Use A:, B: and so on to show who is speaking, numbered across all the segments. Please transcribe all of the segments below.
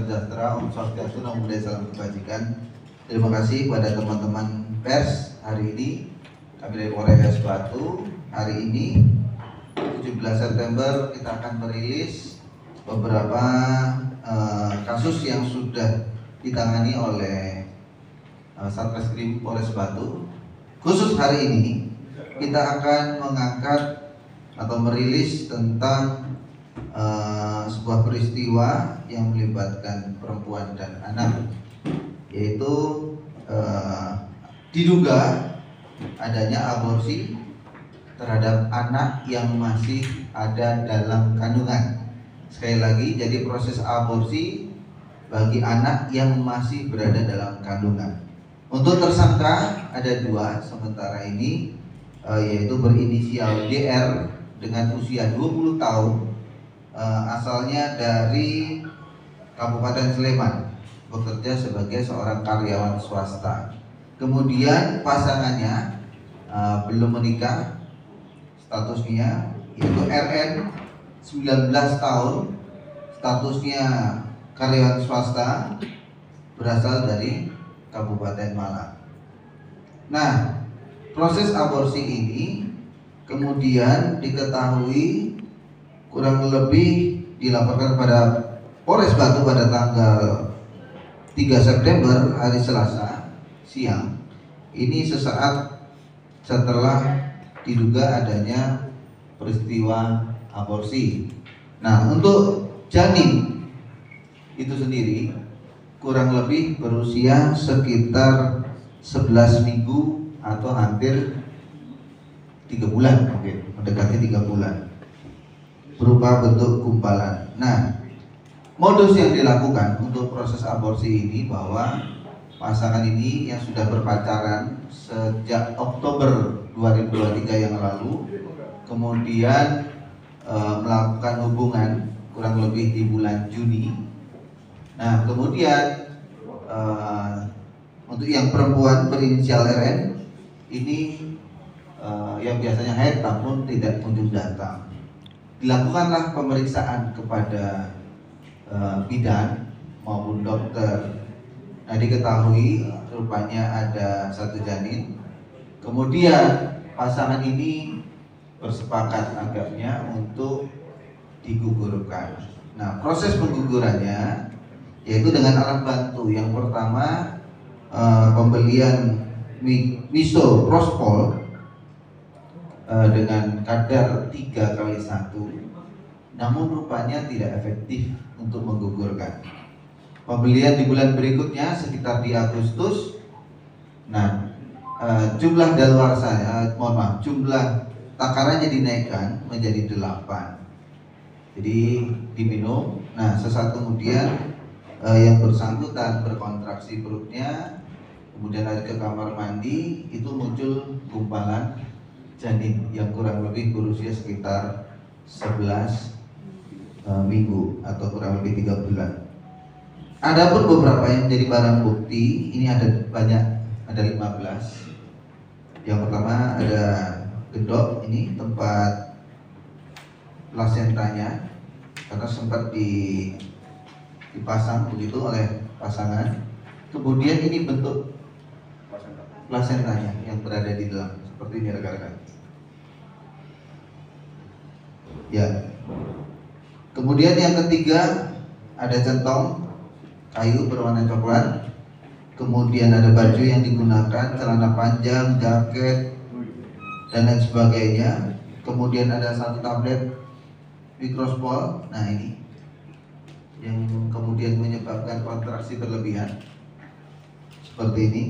A: sejahtera, Om Swastiastu, Namo Buddhaya, salam kebajikan. Terima kasih kepada teman-teman pers hari ini. Kami dari Polres Batu hari ini 17 September kita akan merilis beberapa kasus yang sudah ditangani oleh Satreskrim Polres Batu. Khusus hari ini kita akan mengangkat atau merilis tentang sebuah peristiwa yang melibatkan perempuan dan anak, yaitu diduga adanya aborsi terhadap anak yang masih ada dalam kandungan. Sekali lagi, jadi proses aborsi bagi anak yang masih berada dalam kandungan. Untuk tersangka ada dua sementara ini, yaitu berinisial DR dengan usia 20 tahun, asalnya dari Kabupaten Sleman, bekerja sebagai seorang karyawan swasta. Kemudian pasangannya belum menikah, statusnya yaitu RN 19 tahun, statusnya karyawan swasta, berasal dari Kabupaten Malang. Nah, proses aborsi ini kemudian diketahui kurang lebih dilaporkan pada Polres Batu pada tanggal 3 September hari Selasa siang. Ini sesaat setelah diduga adanya peristiwa aborsi. Nah, untuk janin itu sendiri kurang lebih berusia sekitar 11 minggu atau hampir 3 bulan, mungkin mendekati 3 bulan, berupa bentuk gumpalan. Nah, modus yang dilakukan untuk proses aborsi ini bahwa pasangan ini yang sudah berpacaran sejak Oktober 2023 yang lalu, kemudian melakukan hubungan kurang lebih di bulan Juni. Nah, kemudian untuk yang perempuan berinisial RN ini yang biasanya haid namun tidak kunjung datang. Dilakukanlah pemeriksaan kepada bidan maupun dokter. Nah, diketahui rupanya ada satu janin. Kemudian pasangan ini bersepakat agaknya untuk digugurkan. Nah, proses penggugurannya yaitu dengan alat bantu. Yang pertama pembelian misoprostol dengan kadar 3/1, namun rupanya tidak efektif untuk menggugurkan. Pembelian di bulan berikutnya sekitar di Agustus. Nah, jumlah daluarsa, jumlah takarannya dinaikkan menjadi 8. Jadi diminum. Nah, sesaat kemudian yang bersangkutan berkontraksi perutnya, kemudian lari ke kamar mandi, itu muncul gumpalan janin yang kurang lebih berusia sekitar 11 minggu atau kurang lebih 3 bulan. Adapun beberapa yang menjadi barang bukti ini ada banyak, ada 15. Yang pertama ada gendok, ini tempat plasentanya karena sempat dipasang begitu oleh pasangan. Kemudian ini bentuk plasentanya yang berada di dalam, seperti ini rekan-rekan. Ya. Kemudian yang ketiga ada centong kayu berwarna coklat. Kemudian ada baju yang digunakan, celana panjang, jaket, dan lain sebagainya. Kemudian ada satu tablet mikrospol. Nah, ini yang kemudian menyebabkan kontraksi berlebihan seperti ini.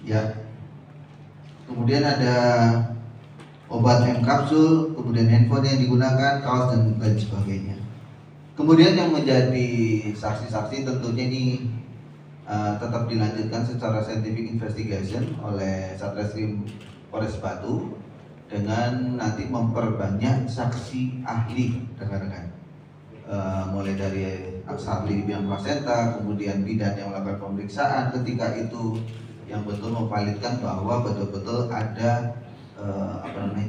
A: Ya. Kemudian ada obat M kapsul, kemudian handphone yang digunakan, kaos, dan lain sebagainya. Kemudian yang menjadi saksi-saksi tentunya ini tetap dilanjutkan secara scientific investigation oleh Satreskrim Polres Batu dengan nanti memperbanyak saksi ahli, rekan-rekan. Mulai dari ahli di bidang plasenta, kemudian bidan yang melakukan pemeriksaan ketika itu yang betul memvalidkan bahwa betul-betul ada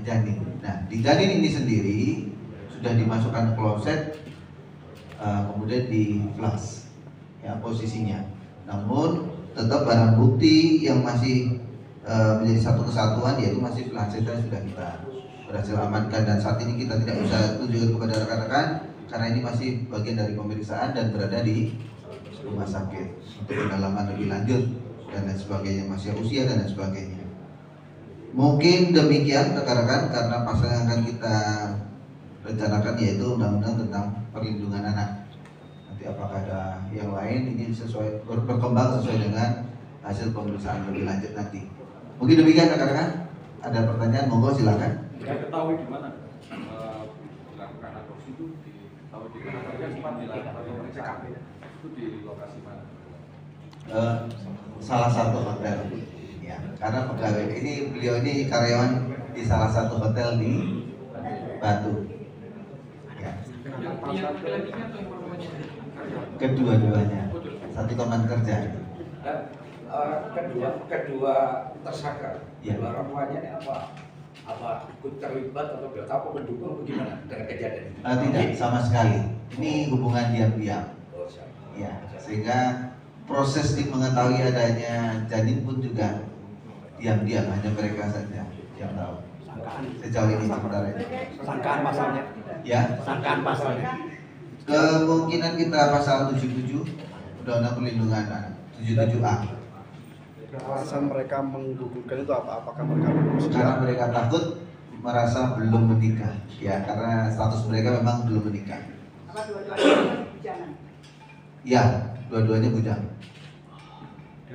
A: janin. Nah, di janin ini sendiri sudah dimasukkan kloset kemudian di flash ya posisinya. Namun tetap barang bukti yang masih menjadi satu kesatuan yaitu masih flash yang sudah kita berhasil amankan, dan saat ini kita tidak bisa tunjukkan kepada rekan-rekan karena ini masih bagian dari pemeriksaan dan berada di rumah sakit untuk pendalaman lebih lanjut dan lain sebagainya, masih usia dan lain sebagainya. Mungkin demikian rekan-rekan, karena pasal yang akan kita rencanakan yaitu undang-undang tentang perlindungan anak. Nanti apakah ada yang lain, ini sesuai berkembang sesuai dengan hasil pemeriksaan lebih lanjut nanti. Mungkin demikian rekan-rekan. Ada pertanyaan, monggo silakan.
B: Tidak ketahui di mana dilakukan adopsi itu, diketahui di mana saja, sempat dilakukan pemeriksaan itu di lokasi mana?
A: Salah satu hotel ya, karena pegawai ini, beliau ini karyawan di salah satu hotel di Batu ya.
B: Yang laki-lakinya atau yang perempuannya?
A: Kedua-duanya, satu teman kerja.
C: Dan kedua tersangka,
A: ya.
C: Dua orangnya ini apa ikut terlibat atau mendukung bagaimana dengan kejadian itu?
A: Tidak sama sekali. Ini hubungan diam-diam.
C: Oh, siap.
A: Ya, sehingga proses di mengetahui adanya janin pun juga diam-diam, hanya mereka saja yang tahu. Sejauh ini sementara ini.
D: Sangkaan pasalnya.
A: Ya,
D: Sangkaan pasalnya.
A: kemungkinan kita pasal 77 Undang-Undang Perlindungan Anak 77A.
D: Alasan mereka menggugurkan itu apa? Apakah mereka bersedia?
A: Karena mereka takut merasa belum menikah. Ya, karena status mereka memang belum menikah.
E: Apa dua-duanya bujangan?
A: Ya, dua-duanya bujang.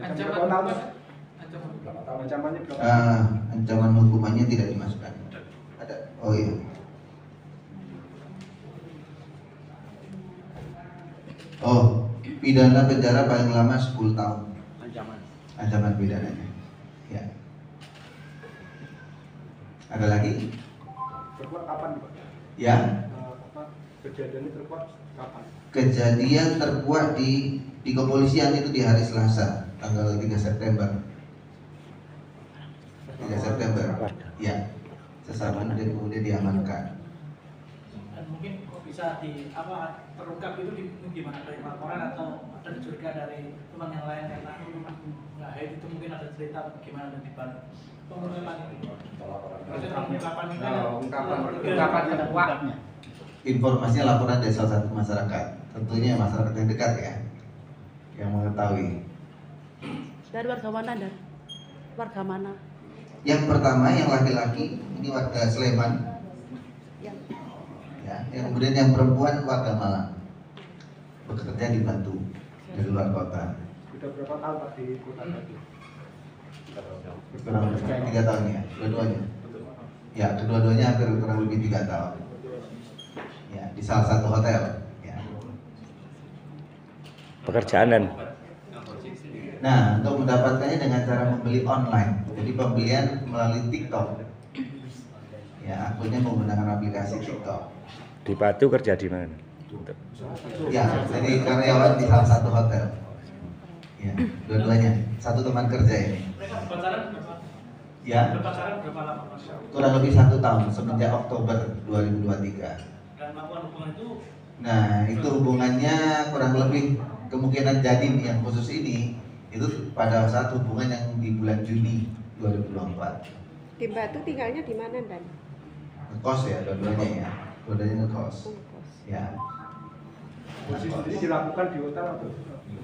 B: Ancaman
D: Ancamannya berapa?
A: Ancaman hukumannya tidak dimasukkan. Ada. Oh iya. Oh, pidana penjara paling lama 10 tahun. Ancaman pidananya. Ya. Ada lagi?
D: Terkuat kapan, Pak?
A: Ya.
D: Kejadian ini terkuat kapan?
A: Kejadian terkuat di kepolisian itu di hari Selasa, tanggal 3 September. 3 September. Ya. Sesamaan dan kemudian diamankan.
F: Dan mungkin kok bisa terungkap itu di mana, dari laporan atau ada curiga dari teman yang lain, karena nggak itu mungkin ada cerita bagaimana dan dibalik pengungkapan itu. Maksudnya pengungkapan ini
C: Ungkapan terkuat.
A: Informasinya laporan dari salah satu masyarakat, tentunya masyarakat yang dekat ya, yang mengetahui.
E: Dari warga mana, Dan? Warga mana?
A: Yang pertama yang laki-laki ini warga Sleman,
E: Yang
A: ya. Yang kemudian yang perempuan warga Malang, bekerja di Batu dari luar kota.
D: Sudah berapa tahun Pak di kota Batu?
A: Kurang lebih 3 tahun ya, dua-duanya. Ya, kedua-duanya hampir kurang lebih 3 tahun. Ya, di salah satu hotel. Ya.
G: Pekerjaan dan
A: Nah, untuk mendapatkannya dengan cara membeli online. Jadi pembelian melalui TikTok. Ya, akunnya menggunakan aplikasi TikTok.
G: di Batu kerja di mana?
A: Ya, jadi karyawan di salah satu hotel. Ya, dua-duanya, satu teman kerja ini.
F: Mereka berpacaran berapa?
A: Ya,
F: Berpacaran berapa lama, Mas?
A: kurang lebih 1 tahun semenjak Oktober 2023.
F: Dan melakukan hubungan itu
A: Nah, itu hubungannya kurang lebih kemungkinan janin yang khusus ini itu pada saat hubungan yang di bulan Juni 2024.
E: di Batu tinggalnya di mana, Dan?
A: Ngekos ya, dua-duanya ya. Dua-duanya ngekos. Ya.
D: Posisi ini dilakukan di hotel atau?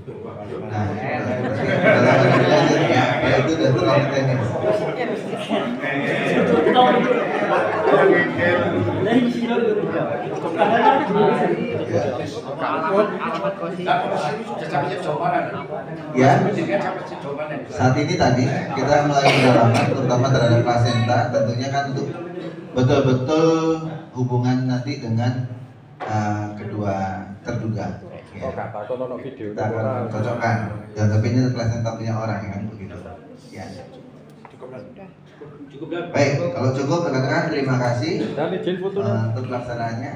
A: Nah, ya, itu udah terlalu teknis. Ya, saat ini tadi kita mulai pendalaman terutama terhadap plasenta, tentunya kan untuk betul-betul hubungan nanti dengan kedua terduga. Ya. Kita akan cocokkan, dan tapi ini plasenta punya orang ya kan begitu. Ya. Baik, kalau cukup rekan-rekan terima kasih untuk pelaksanaannya.